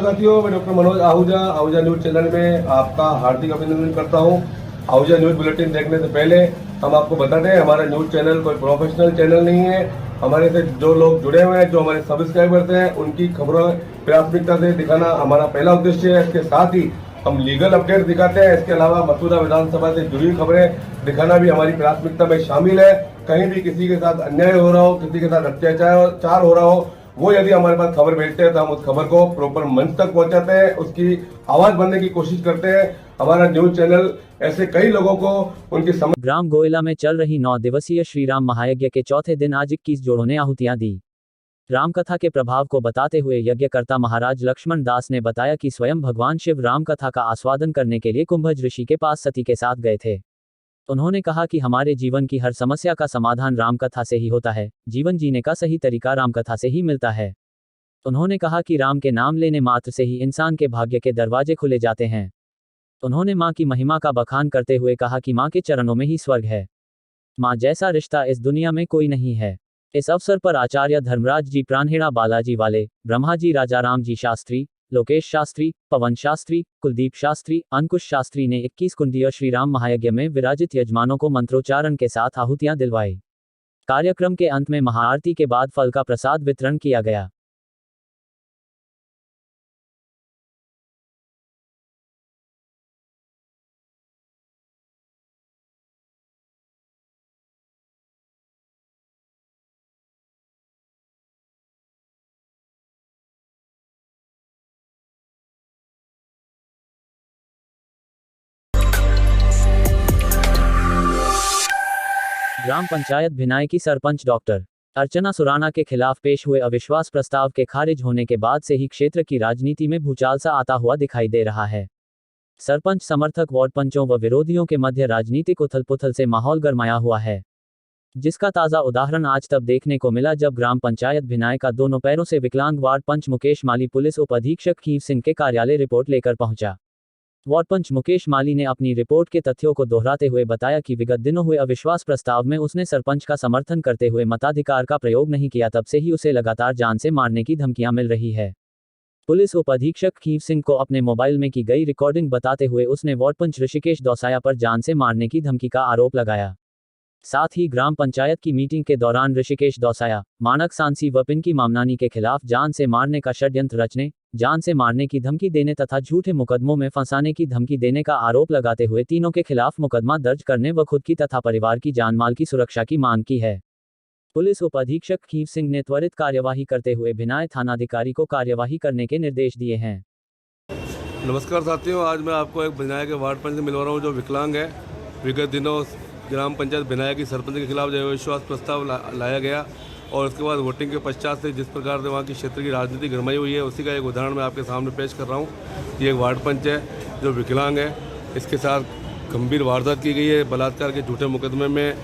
साथियों, मैं doctor Manoj Ahuja Ahuja news channel में आपका हार्दिक अभिनंदन करता हूं। आहूजा न्यूज बुलेटिन देखने से पहले हम आपको बता दें, हमारा न्यूज चैनल कोई प्रोफेशनल चैनल नहीं है। हमारे से जो लोग जुड़े हुए हैं, जो हमारे सब्सक्राइबर्स हैं, उनकी खबरों प्राथमिकता से दिखाना हमारा पहला उद्देश्य है। इसके साथ ही हम लीगल अपडेट दिखाते हैं। इसके अलावा मथुरा विधानसभा से जुड़ी खबरें दिखाना भी हमारी प्राथमिकता में शामिल है। कहीं भी किसी के साथ अन्याय हो रहा हो, किसी के साथ अत्याचार हो रहा हो, वो यदि हमारे पास खबर भेजते हैं तो हम उस खबर को प्रॉपर मंच तक पहुंचाते हैं, उसकी आवाज बनने की कोशिश करते हैं। हमारा न्यूज चैनल ऐसे कई लोगों को उनकी ग्राम गोयला में चल रही 9 दिवसीय श्रीराम महायज्ञ के चौथे दिन आज 21 जोड़ों ने आहुतियां दी। रामकथा के प्रभाव को बताते हुए यज्ञकर्ता महाराज लक्ष्मण दास ने बताया कि स्वयं भगवान शिव रामकथा का आस्वादन करने के लिए कुंभज ऋषि के पास सती के साथ गए थे। उन्होंने कहा कि हमारे जीवन की हर समस्या का समाधान रामकथा से ही होता है। जीवन जीने का सही तरीका रामकथा से ही मिलता है। उन्होंने कहा कि राम के नाम लेने मात्र से ही इंसान के भाग्य के दरवाजे खुले जाते हैं। उन्होंने मां की महिमा का बखान करते हुए कहा कि मां के चरणों में ही स्वर्ग है। मां जैसा रिश्ता इस दुनिया में कोई नहीं है। इस अवसर पर आचार्य धर्मराज जी प्राणहेड़ा, बालाजी वाले, ब्रह्माजी राजाराम जी शास्त्री, लोकेश शास्त्री, पवन शास्त्री, कुलदीप शास्त्री, अंकुश शास्त्री ने 21 कुंडीय श्रीराम महायज्ञ में विराजित यजमानों को मंत्रोच्चारण के साथ आहुतियां दिलवाई। कार्यक्रम के अंत में महाआरती के बाद फल का प्रसाद वितरण किया गया। ग्राम पंचायत भिनाई की सरपंच डॉक्टर अर्चना सुराना के खिलाफ पेश हुए अविश्वास प्रस्ताव के खारिज होने के बाद से ही क्षेत्र की राजनीति में भूचाल सा आता हुआ दिखाई दे रहा है। सरपंच समर्थक, वार्ड पंचों व विरोधियों के मध्य राजनीतिक उथल पुथल से माहौल गरमाया हुआ है, जिसका ताज़ा उदाहरण आज तब देखने को मिला जब ग्राम पंचायत भिनाई का दोनों पैरों से विकलांग वार्ड पंच मुकेश माली पुलिस उप अधीक्षक खीव सिंह के कार्यालय रिपोर्ट लेकर पहुंचा। वार्ड पंच मुकेश माली ने अपनी रिपोर्ट के तथ्यों को दोहराते हुए बताया कि विगत दिनों हुए अविश्वास प्रस्ताव में उसने सरपंच का समर्थन करते हुए मताधिकार का प्रयोग नहीं किया, तब से ही उसे लगातार जान से मारने की धमकियां मिल रही है। पुलिस उप अधीक्षक खीव सिंह को अपने मोबाइल में की गई रिकॉर्डिंग बताते हुए उसने वार्ड पंच ऋषिकेश दौसाया पर जान से मारने की धमकी का आरोप लगाया। साथ ही ग्राम पंचायत की मीटिंग के दौरान ऋषिकेश दौसाया, मानक सांसी व पिंकी मामनानी के खिलाफ जान से मारने का षड्यंत्र रचने, जान से मारने की धमकी देने तथा झूठे मुकदमों में फंसाने की धमकी देने का आरोप लगाते हुए तीनों के खिलाफ मुकदमा दर्ज करने व खुद की तथा परिवार की जानमाल की सुरक्षा की मांग की है। पुलिस उप अधीक्षक खीव सिंह ने त्वरित कार्यवाही करते हुए भिनाई थानाधिकारी को कार्यवाही करने के निर्देश दिए हैं। नमस्कार साथियों, आज मैं आपको एक भिनाई के वार्ड पंच से मिलवा रहा हूँ जो विकलांग है। विगत दिनों ग्राम पंचायत भिनाई की सरपंच के खिलाफ जो अविश्वास प्रस्ताव लाया गया और उसके बाद वोटिंग के पश्चात से जिस प्रकार से वहाँ की क्षेत्र की राजनीति गरमाई हुई है, उसी का एक उदाहरण मैं आपके सामने पेश कर रहा हूँ। ये एक वार्ड पंच है जो विकलांग है। इसके साथ गंभीर वारदात की गई है, बलात्कार के झूठे मुकदमे में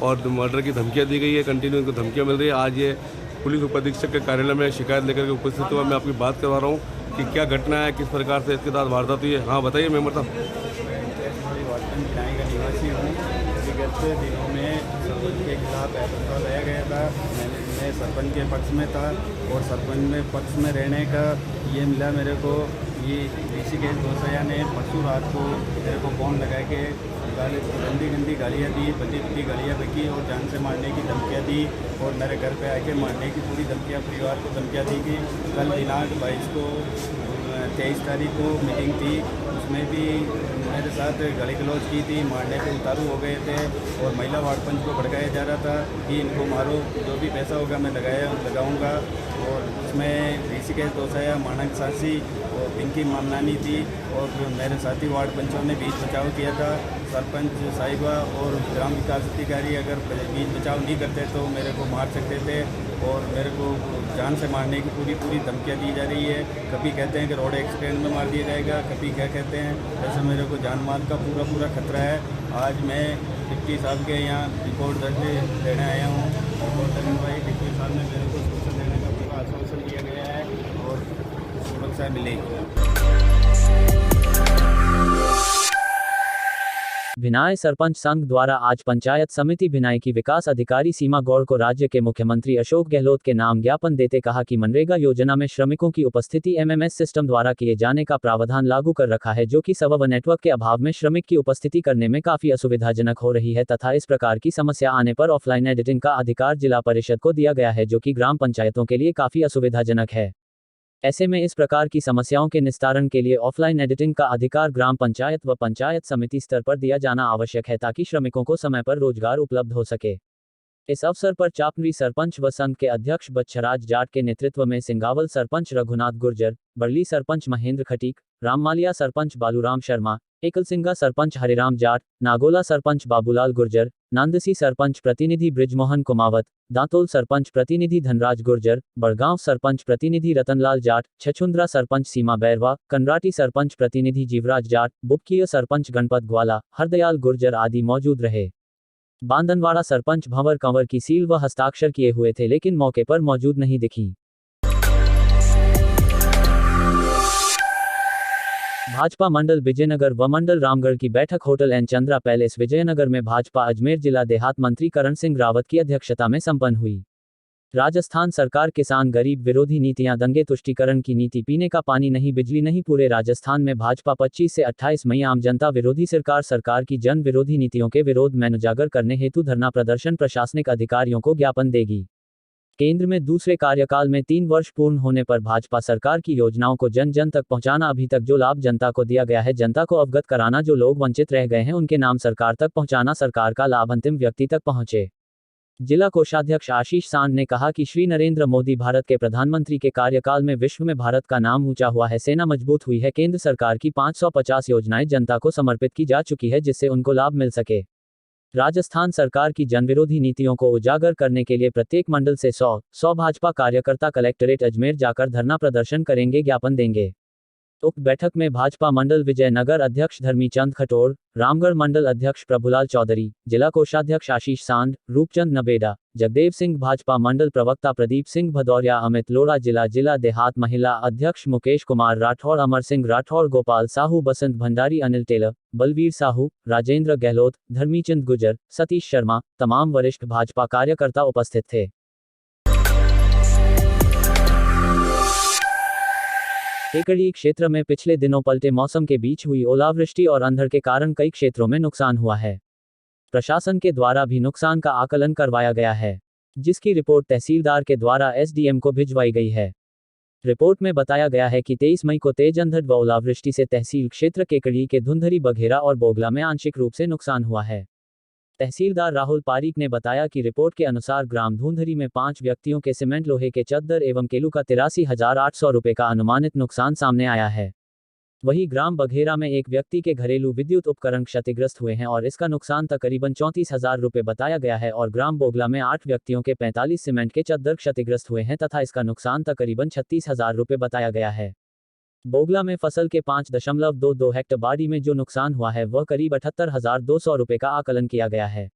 और मर्डर की धमकियाँ दी गई है, कंटिन्यू इनको धमकियाँ मिल रही है। आज ये पुलिस उप अधीक्षक के कार्यालय में शिकायत लेकर के उपस्थित हुआ। मैं आपकी बात करवा रहा हूँ कि क्या घटना है, किस प्रकार से इसके साथ वारदात हुई है। हाँ बताइए मेंबर साहब। विगत दिनों में सरपंच के खिलाफ एफआईआर लाया गया था। मैं सरपंच के पक्ष में था और सरपंच में पक्ष में रहने का ये मिला मेरे को। ये ऋषिकेश दौसाया ने परसों रात को मेरे को फोन लगा के गंदी गालियाँ दी, पति गालियाँ बकी और जान से मारने की धमकियाँ दी और मेरे घर पे आके मारने की पूरी धमकियाँ, परिवार को धमकियाँ दी कि कल दिनांक 23 तारीख को मीटिंग थी, उसमें भी मेरे साथ गाली गलौज की थी, मारने पे उतारू हो गए थे और महिला वार्ड पंच को भड़काया जा रहा था कि इनको मारो, जो भी पैसा होगा मैं लगाऊंगा। और उसमें ऋषिकेश दौसाया, मानक सांसी और पिंकी मामनानी थी और जो मेरे साथी वार्ड पंचों ने बीच बचाव किया था। सरपंच साहिबा और ग्राम विकास अधिकारी अगर बीच बचाव नहीं करते तो मेरे को मार सकते थे और मेरे को जान से मारने की पूरी धमकियाँ दी जा रही है। कभी कहते हैं कि रोड एक्सीडेंट में मार दिया जाएगा, कभी क्या कहते हैं, ऐसे मेरे को जान माल का पूरा खतरा है। आज मैं डिप्टी साहब के यहाँ रिपोर्ट दर्ज देने आया हूँ। रिपोर्ट देने भाई डिप्टी साहब ने मेरे को सूचना देने का पूरा आश्वासन दिया गया है और सुरक्षा मिलेगी। भिनाई सरपंच संघ द्वारा आज पंचायत समिति भिनाई की विकास अधिकारी सीमा गौड़ को राज्य के मुख्यमंत्री अशोक गहलोत के नाम ज्ञापन देते कहा कि मनरेगा योजना में श्रमिकों की उपस्थिति एमएमएस सिस्टम द्वारा किए जाने का प्रावधान लागू कर रखा है, जो कि सबब नेटवर्क के अभाव में श्रमिक की उपस्थिति करने में काफी असुविधाजनक हो रही है तथा इस प्रकार की समस्या आने पर ऑफलाइन एडिटिंग का अधिकार जिला परिषद को दिया गया है, जो कि ग्राम पंचायतों के लिए काफी असुविधाजनक है। ऐसे में इस प्रकार की समस्याओं के निस्तारण के लिए ऑफलाइन एडिटिंग का अधिकार ग्राम पंचायत व पंचायत समिति स्तर पर दिया जाना आवश्यक है ताकि श्रमिकों को समय पर रोजगार उपलब्ध हो सके। इस अवसर पर चापवी सरपंच व संघ के अध्यक्ष बच्छराज जाट के नेतृत्व में सिंगावल सरपंच रघुनाथ गुर्जर, बरली सरपंच महेंद्र खटीक, राममालिया सरपंच बालूराम शर्मा, एकलसिंगा सरपंच हरिराम जाट, नागोला सरपंच बाबूलाल गुर्जर, नांदसी सरपंच प्रतिनिधि ब्रिजमोहन कुमावत, दांतोल सरपंच प्रतिनिधि धनराज गुर्जर, बड़गांव सरपंच प्रतिनिधि रतनलाल जाट, छछुंद्रा सरपंच सीमा बैरवा, कंडराटी सरपंच प्रतिनिधि जीवराज जाट, बुबकिया सरपंच गणपत ग्वाला, हरदयाल गुर्जर आदि मौजूद रहे। बांदनवाड़ा सरपंच भंवर कंवर की सील व हस्ताक्षर किए हुए थे लेकिन मौके पर मौजूद नहीं दिखी। भाजपा मंडल विजयनगर व मंडल रामगढ़ की बैठक hotel N Chandra palace Vijaynagar में भाजपा अजमेर जिला देहात मंत्री करण सिंह रावत की अध्यक्षता में संपन्न हुई। राजस्थान सरकार किसान गरीब विरोधी नीतियां, दंगे, तुष्टीकरण की नीति, पीने का पानी नहीं, बिजली नहीं, पूरे राजस्थान में भाजपा 25 से 28 मई आम जनता विरोधी सरकार की जन विरोधी नीतियों के विरोध में उजागर करने हेतु धरना प्रदर्शन प्रशासनिक अधिकारियों को ज्ञापन देगी। केंद्र में दूसरे कार्यकाल में 3 वर्ष पूर्ण होने पर भाजपा सरकार की योजनाओं को जन जन तक पहुंचाना, अभी तक जो लाभ जनता को दिया गया है जनता को अवगत कराना, जो लोग वंचित रह गए हैं उनके नाम सरकार तक पहुंचाना, सरकार का लाभ अंतिम व्यक्ति तक पहुंचे। जिला कोषाध्यक्ष आशीष सांड ने कहा कि श्री नरेंद्र मोदी भारत के प्रधानमंत्री के कार्यकाल में विश्व में भारत का नाम ऊंचा हुआ है, सेना मजबूत हुई है, केंद्र सरकार की 550 योजनाएं जनता को समर्पित की जा चुकी है जिससे उनको लाभ मिल सके। राजस्थान सरकार की जनविरोधी नीतियों को उजागर करने के लिए प्रत्येक मंडल से 100 भाजपा कार्यकर्ता कलेक्ट्रेट अजमेर जाकर धरना प्रदर्शन करेंगे, ज्ञापन देंगे। उक्त बैठक में भाजपा मंडल विजयनगर अध्यक्ष धर्मीचंद खटोर, रामगढ़ मंडल अध्यक्ष प्रभुलाल चौधरी, जिला कोषाध्यक्ष आशीष सांड, रूपचंद नबेडा, जगदेव सिंह, भाजपा मंडल प्रवक्ता प्रदीप सिंह भदौरिया, अमित लोड़ा, जिला देहात महिला अध्यक्ष मुकेश कुमार राठौड़, अमर सिंह राठौड़, गोपाल साहू, बसंत भंडारी, अनिल टेलर, बलवीर साहू, राजेंद्र गहलोत, धर्मीचंद गुजर, सतीश शर्मा, तमाम वरिष्ठ भाजपा कार्यकर्ता उपस्थित थे। केकड़ी क्षेत्र में पिछले दिनों पलटे मौसम के बीच हुई ओलावृष्टि और अंधड़ के कारण कई क्षेत्रों में नुकसान हुआ है। प्रशासन के द्वारा भी नुकसान का आकलन करवाया गया है, जिसकी रिपोर्ट तहसीलदार के द्वारा एसडीएम को भिजवाई गई है। रिपोर्ट में बताया गया है कि 23 मई को तेज अंधड़ व ओलावृष्टि से तहसील क्षेत्र केकड़ी के धुंधरी, बघेरा और बोगला में आंशिक रूप से नुकसान हुआ है। तहसीलदार राहुल पारीक ने बताया कि रिपोर्ट के अनुसार ग्राम धुंधरी में 5 व्यक्तियों के सीमेंट, लोहे के चद्दर एवं केलू का 83,800 रुपये का अनुमानित नुकसान सामने आया है। वहीं ग्राम बघेरा में एक व्यक्ति के घरेलू विद्युत उपकरण क्षतिग्रस्त हुए हैं और इसका नुकसान तकरीबन 34,000 रुपये बताया गया है और ग्राम बोगला में 8 व्यक्तियों के 45 सीमेंट के चद्दर क्षतिग्रस्त हुए हैं तथा इसका नुकसान तकरीबन 36,000 रुपये बताया गया है। बोगला में फसल के 5.22 हेक्टर बाड़ी में जो नुकसान हुआ है वह करीब 78,200 रुपये का आकलन किया गया है।